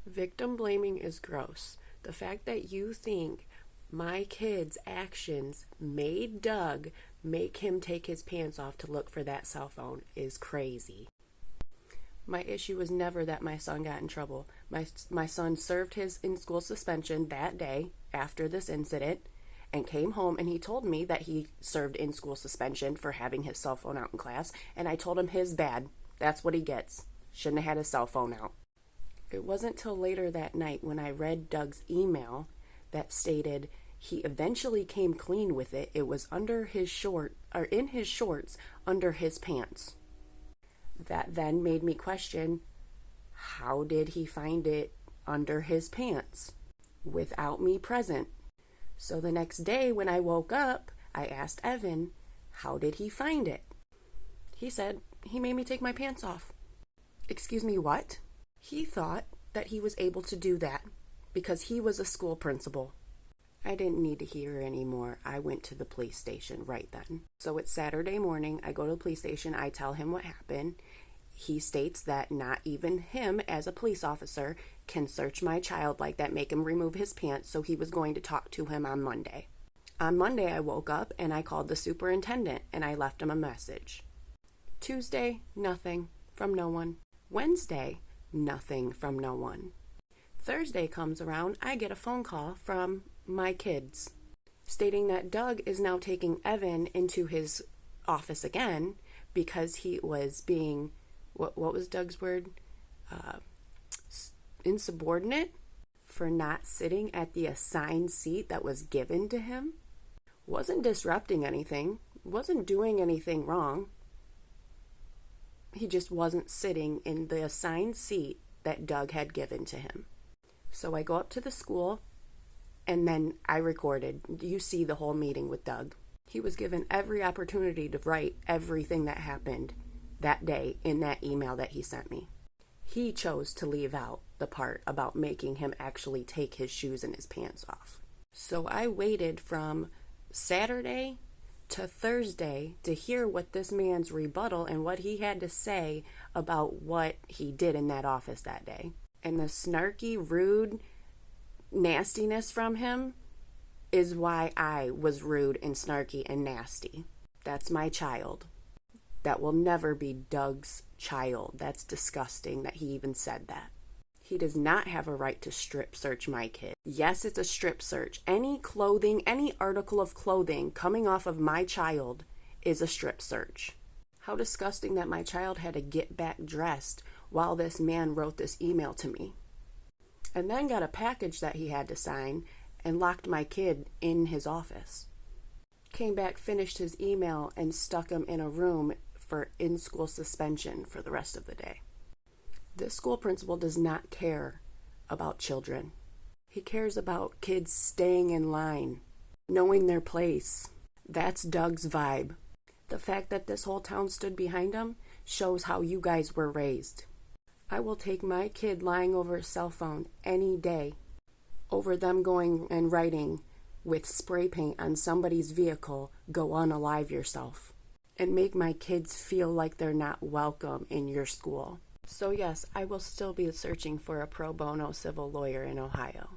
Victim blaming is gross. The fact that you think my kid's actions made Doug make him take his pants off to look for that cell phone is crazy. My issue was never that my son got in trouble. My son served his in-school suspension that day after this incident and came home, and he told me that he served in-school suspension for having his cell phone out in class, and I told him his bad. That's what he gets. Shouldn't have had his cell phone out. It wasn't till later that night when I read Doug's email that stated he eventually came clean with it. It was under his in his shorts under his pants. That then made me question, how did he find it under his pants without me present? So the next day when I woke up, I asked Evan, how did he find it? He said, he made me take my pants off. Excuse me, what? He thought that he was able to do that because he was a school principal. I didn't need to hear anymore. I went to the police station right then. So it's Saturday morning. I go to the police station. I tell him what happened. He states that not even him as a police officer can search my child like that, make him remove his pants, so he was going to talk to him on Monday. On Monday, I woke up and I called the superintendent and I left him a message. Tuesday, nothing from no one. Wednesday, nothing from no one. Thursday comes around, I get a phone call from my kids stating that Doug is now taking Evan into his office again because he was being, what was Doug's word? Insubordinate for not sitting at the assigned seat that was given to him. Wasn't disrupting anything, wasn't doing anything wrong. He just wasn't sitting in the assigned seat that Doug had given to him. So I go up to the school, and then I recorded. You see the whole meeting with Doug. He was given every opportunity to write everything that happened that day in that email that he sent me. He chose to leave out the part about making him actually take his shoes and his pants off. So I waited from Saturday to Thursday to hear what this man's rebuttal and what he had to say about what he did in that office that day. And the snarky, rude nastiness from him is why I was rude and snarky and nasty. That's my child. That will never be Doug's child. That's disgusting that he even said that. He does not have a right to strip search my kid. Yes, it's a strip search. Any clothing, any article of clothing coming off of my child is a strip search. How disgusting that my child had to get back dressed while this man wrote this email to me. And then got a package that he had to sign and locked my kid in his office. Came back, finished his email, and stuck him in a room for in-school suspension for the rest of the day. This school principal does not care about children. He cares about kids staying in line, knowing their place. That's Doug's vibe. The fact that this whole town stood behind him shows how you guys were raised. I will take my kid lying over a cell phone any day over them going and writing with spray paint on somebody's vehicle, "Go unalive yourself," and make my kids feel like they're not welcome in your school. So yes, I will still be searching for a pro bono civil lawyer in Ohio.